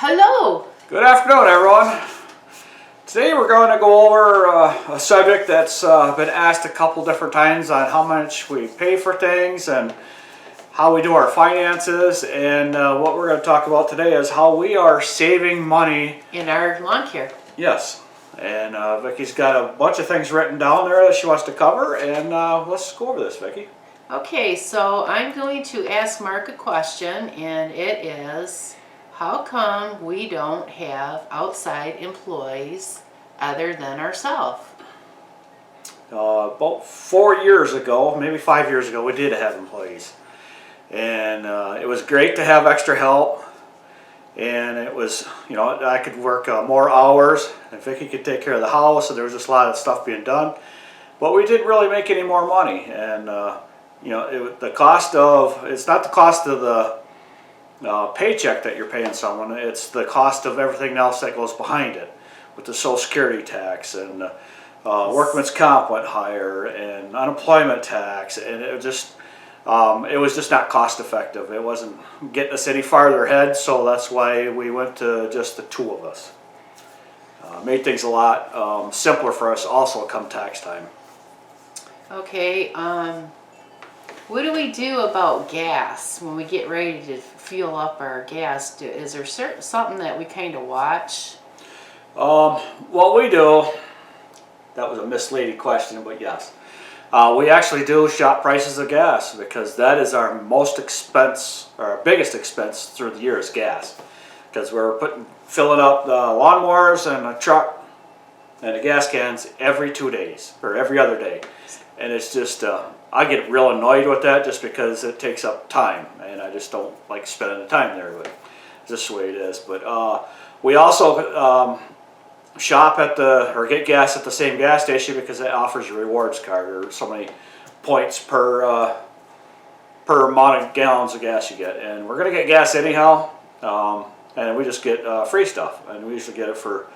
Hello! Good afternoon, everyone. Today we're going to go over a subject that's been asked a couple different times on how much we pay for things and how we do our finances, and what we're going to talk about today is how we are saving money In our lawn care. Yes, and Vicki's got a bunch of things written down there that she wants to cover, and let's go over this, Vicki. Okay, so I'm going to ask Mark a question, and it is, how come we don't have outside employees other than ourselves? About 4 years ago, maybe 5 years ago, we did have employees. And it was great to have extra help. And it was, you know, I could work more hours, and Vicki could take care of the house, and there was just a lot of stuff being done. But we didn't really make any more money. And, you know, the cost of, it's not the cost of the paycheck that you're paying someone, it's the cost of everything else that goes behind it, with the Social Security tax, and workman's comp went higher, and unemployment tax, and it was just not cost effective. It wasn't getting us any farther ahead, so that's why we went to just the two of us. Made things a lot simpler for us also come tax time. Okay, what do we do about gas when we get ready to fuel up our gas? Is there something that we kind of watch? What we do, that was a misleading question, but yes. We actually do shop prices of gas, because that is our most expense, or our biggest expense through the year is gas. Because we're filling up the lawnmowers and a truck and the gas cans every 2 days, or every other day. And it's just, I get real annoyed with that just because it takes up time, and I just don't like spending the time there, but it's just the way it is. But we also shop at or get gas at the same gas station, because it offers you a rewards card, or so many points per amount of gallons of gas you get. And we're gonna get gas anyhow, and we just get free stuff, and we usually get it for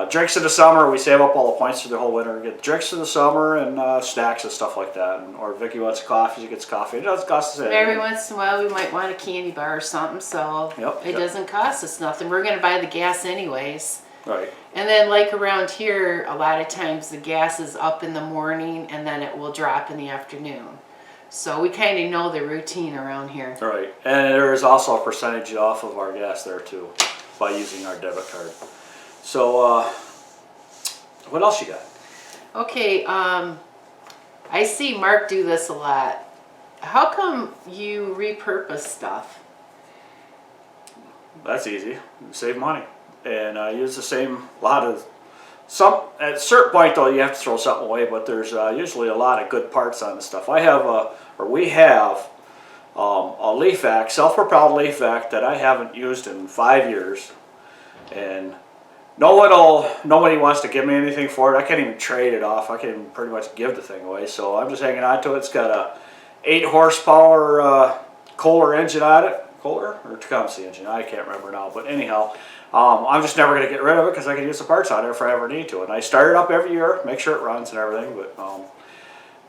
drinks in the summer. We save up all the points for the whole winter, get drinks in the summer, and snacks and stuff like that. Or if Vicki wants coffee, she gets coffee. It doesn't cost us anything. Every once in a while we might want a candy bar or something, so it doesn't cost us nothing. We're gonna buy the gas anyways. Right. And then like around here, a lot of times the gas is up in the morning and then it will drop in the afternoon. So we kind of know the routine around here. Right. And there is also a percentage off of our gas there too, by using our debit card. So, what else you got? Okay, I see Mark do this a lot. How come you repurpose stuff? That's easy. Save money. And I use the same at a certain point though, you have to throw something away, but there's usually a lot of good parts on the stuff. We have a leaf vac, self-propelled leaf vac that I haven't used in 5 years, and nobody wants to give me anything for it. I can't even trade it off. I can't even pretty much give the thing away, so I'm just hanging on to it. It's got a 8 horsepower Kohler engine on it. Kohler or Tecumseh engine, I can't remember now, but anyhow, I'm just never going to get rid of it, because I can use the parts on it if I ever need to. And I start it up every year, make sure it runs and everything, but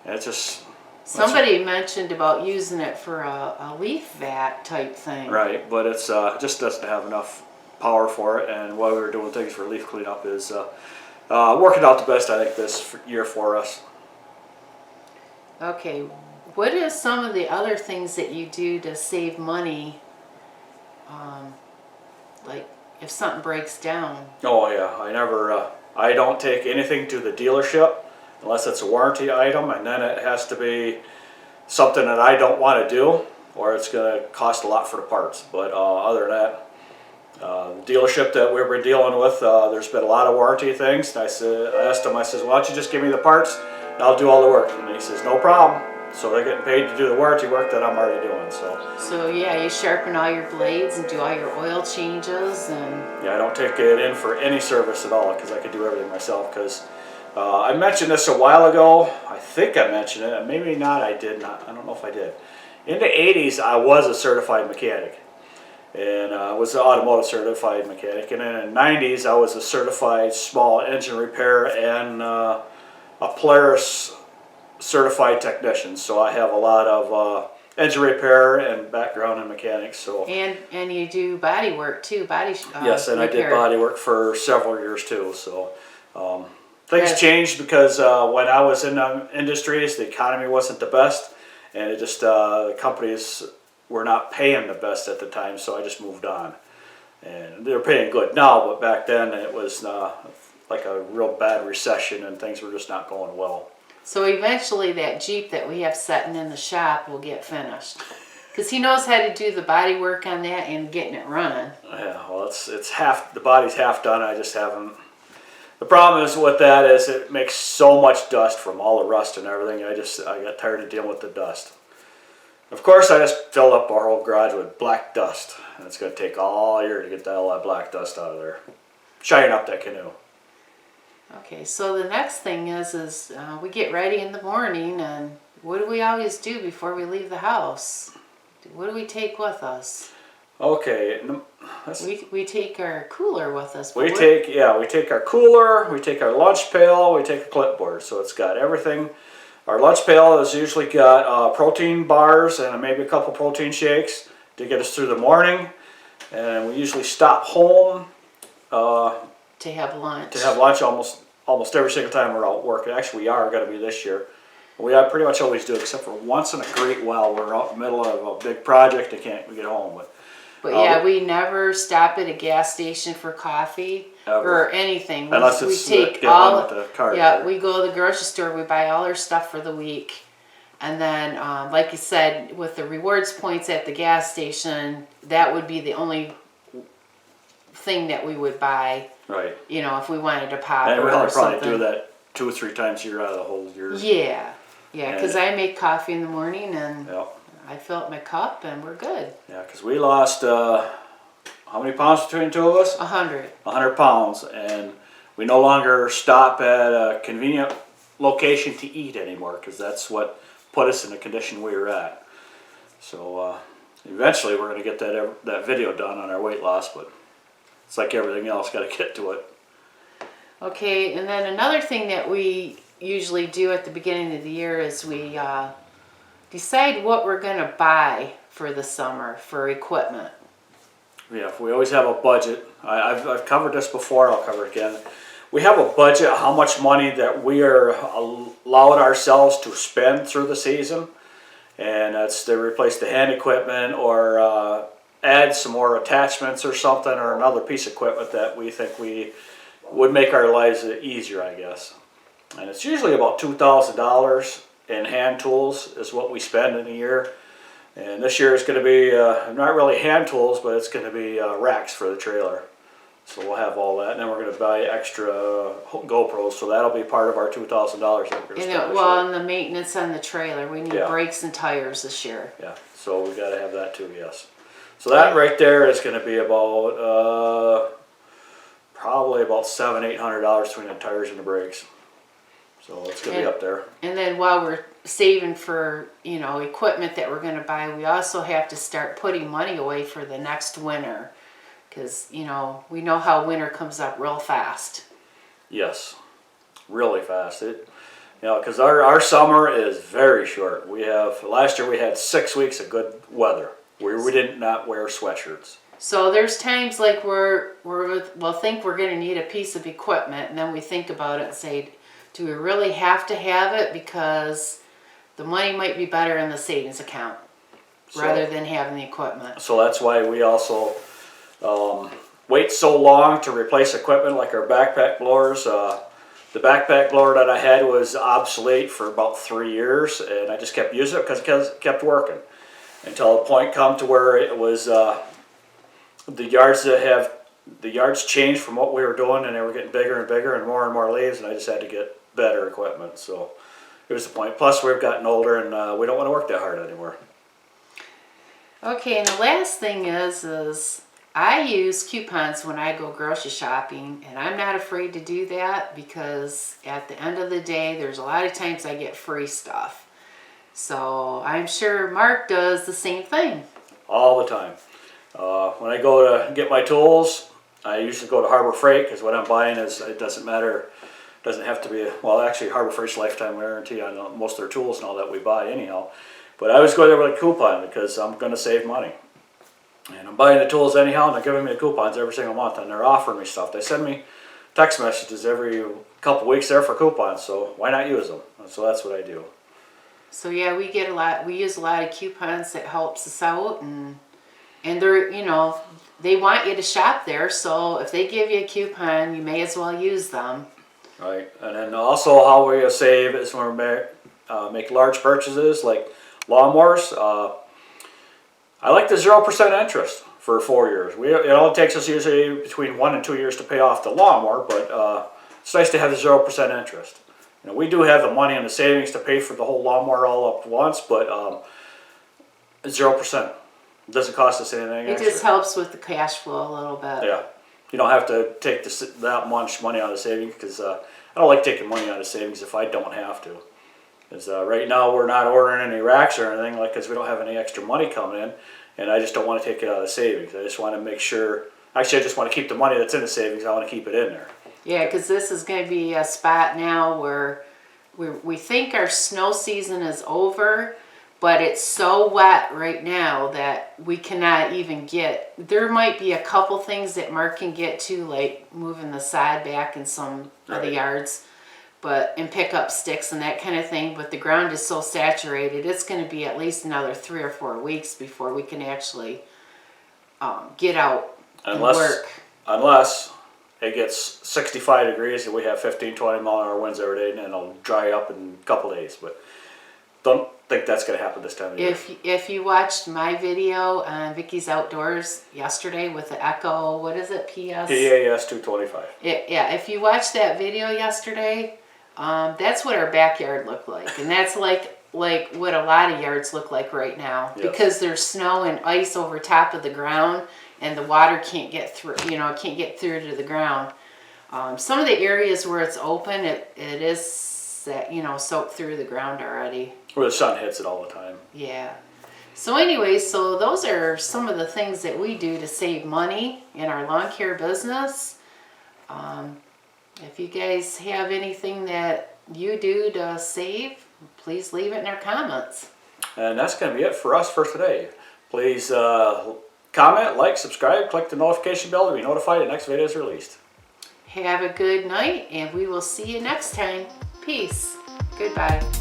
it's just... Somebody mentioned about using it for a leaf vac type thing. Right, but it's just doesn't have enough power for it, and while we were doing things for leaf cleanup is working out the best, I think, this year for us. Okay, what is some of the other things that you do to save money, like if something breaks down? Oh yeah, I don't take anything to the dealership unless it's a warranty item, and then it has to be something that I don't want to do, or it's going to cost a lot for the parts. But other than that, the dealership that we were dealing with, there's been a lot of warranty things. And I asked him, I says, why don't you just give me the parts and I'll do all the work? And he says, no problem. So they're getting paid to do the warranty work that I'm already doing. So yeah, you sharpen all your blades and do all your oil changes, and... Yeah, I don't take it in for any service at all, because I could do everything myself. Because I mentioned this a while ago. I think I mentioned it, and maybe not. I did not. I don't know if I did. In the 80s, I was a certified mechanic, and I was an automotive certified mechanic. And then in the 90s, I was a certified small engine repair and a Polaris certified technician. So I have a lot of engine repair and background in mechanics. So And you do body work too, yes, and I did repair. body work for several years too. So things Yes. changed because when I was in the industries, the economy wasn't the best, and it just the companies were not paying the best at the time. So I just moved on, and they're paying good now, but back then it was like a real bad recession, and things were just not going well. So eventually that Jeep that we have sitting in the shop will get finished. Because he knows how to do the body work on that and getting it running. Yeah, well, it's half, the body's half done. I just haven't. The problem is with that is it makes so much dust from all the rust and everything. I got tired of dealing with the dust. Of course, I just filled up our whole garage with black dust, and it's going to take all year to get all that black dust out of there. Shine up that canoe. Okay, so the next thing is we get ready in the morning, and what do we always do before we leave the house? What do we take with us? Okay, We take our cooler with us. we take our cooler, we take our lunch pail, we take a clipboard. So it's got everything. Our lunch pail has usually got protein bars and maybe a couple protein shakes to get us through the morning. And we usually stop home to have lunch. Almost every single time we're out working. Actually, we are going to be this year. We pretty much always do, except for once in a great while we're out in the middle of a big project and can't get home. But yeah, we never stop at a gas station for coffee or anything. Unless we it's take get all. on with the cart. Yeah, we go to the grocery store. We buy all our stuff for the week, and then, like you said, with the rewards points at the gas station, that would be the only thing that we would buy. Right. You know, if we wanted to pop And we or only probably something. do that 2 or 3 times a year out of the whole year. Yeah, because I make coffee in the morning and Yeah. I fill up my cup and we're good. Yeah, because we lost how many pounds between the two of us? 100. 100 pounds, and we no longer stop at a convenient location to eat anymore because that's what put us in the condition we were at. So eventually we're going to get that video done on our weight loss, but it's like everything else, got to get to it. Okay, and then another thing that we usually do at the beginning of the year is we decide what we're going to buy for the summer for equipment. Yeah, we always have a budget. I've covered this before, I'll cover it again. We have a budget, how much money that we are allowing ourselves to spend through the season. And that's to replace the hand equipment or add some more attachments or something, or another piece of equipment that we think we would make our lives easier, I guess. And it's usually about $2,000 in hand tools is what we spend in a year. And this year it's going to be not really hand tools, but it's going to be racks for the trailer. So we'll have all that, and then we're going to buy extra GoPros, so that'll be part of our $2,000 that we're going to spend this year. And the maintenance on the trailer, we need Yeah. brakes and tires this year. Yeah, so we got to have that too, yes. So that right there is going to be about probably about $700-800 between the tires and the brakes. So it's going to be up there. And then while we're saving for, equipment that we're going to buy, we also have to start putting money away for the next winter. Because, we know how winter comes up real fast. Yes, really fast. Because our summer is very short. Last year we had 6 weeks of good weather where we did not wear sweatshirts. So there's times like we'll think we're going to need a piece of equipment, and then we think about it and say, do we really have to have it? Because the money might be better in the savings account rather than having the equipment. So that's why we also wait so long to replace equipment like our backpack blowers. The backpack blower that I had was obsolete for about 3 years, and I just kept using it because it kept working. Until a point come to where it was the yards changed from what we were doing, and they were getting bigger and bigger and more leaves, and I just had to get better equipment. So it was the point. Plus we've gotten older, and we don't want to work that hard anymore. Okay, and the last thing is I use coupons when I go grocery shopping, and I'm not afraid to do that because at the end of the day, there's a lot of times I get free stuff. So I'm sure Mark does the same thing. All the time. When I go to get my tools, I usually go to Harbor Freight because what I'm buying it doesn't matter. Doesn't have to be, actually Harbor Freight's lifetime warranty on most of their tools and all that we buy anyhow. But I always go there with a coupon because I'm going to save money. And I'm buying the tools anyhow, and they're giving me the coupons every single month, and they're offering me stuff. They send me text messages every couple weeks there for coupons, so why not use them? So that's what I do. So yeah, we use a lot of coupons that helps us out, and they're, you know, they want you to shop there, so if they give you a coupon, you may as well use them. Right, and then also how we save is when we make large purchases like lawnmowers. I like the 0% interest for 4 years. It only takes us usually between 1 and 2 years to pay off the lawnmower, but it's nice to have the 0% interest. You know, we do have the money and the savings to pay for the whole lawnmower all up once, but 0%. It doesn't cost us anything extra. It just helps with the cash flow a little bit. Yeah. You don't have to take that much money out of savings because I don't like taking money out of savings if I don't have to. Because right now we're not ordering any racks or anything, like, because we don't have any extra money coming in, and I just don't want to take it out of savings. I just want to make sure. Actually, I just want to keep the money that's in the savings. I want to keep it in there. Yeah, because this is going to be a spot now where we think our snow season is over, but it's so wet right now that we cannot even get. There might be a couple things that Mark can get to, like moving the sod back in some of the yards, and pick up sticks and that kind of thing. But the ground is so saturated, it's going to be at least another 3 or 4 weeks before we can actually get out and work. Unless it gets 65 degrees and we have 15, 20 mile an hour winds every day, and then it'll dry up in a couple days. But don't think that's going to happen this time of year. If you watched my video on Vicky's Outdoors yesterday with the Echo, what is it, PAS 225. Yeah, if you watched that video yesterday, that's what our backyard looked like. And that's like what a lot of yards look like right now. Yes. Because there's snow and ice over top of the ground, and the water can't get through, can't get through to the ground. Some of the areas where it's open, it is, soaked through the ground already. Where the sun hits it all the time. Yeah. So anyway, so those are some of the things that we do to save money in our lawn care business. If you guys have anything that you do to save, please leave it in our comments. And that's going to be it for us for today. Please comment, like, subscribe, click the notification bell to be notified the next video is released. Have a good night, and we will see you next time. Peace. Goodbye.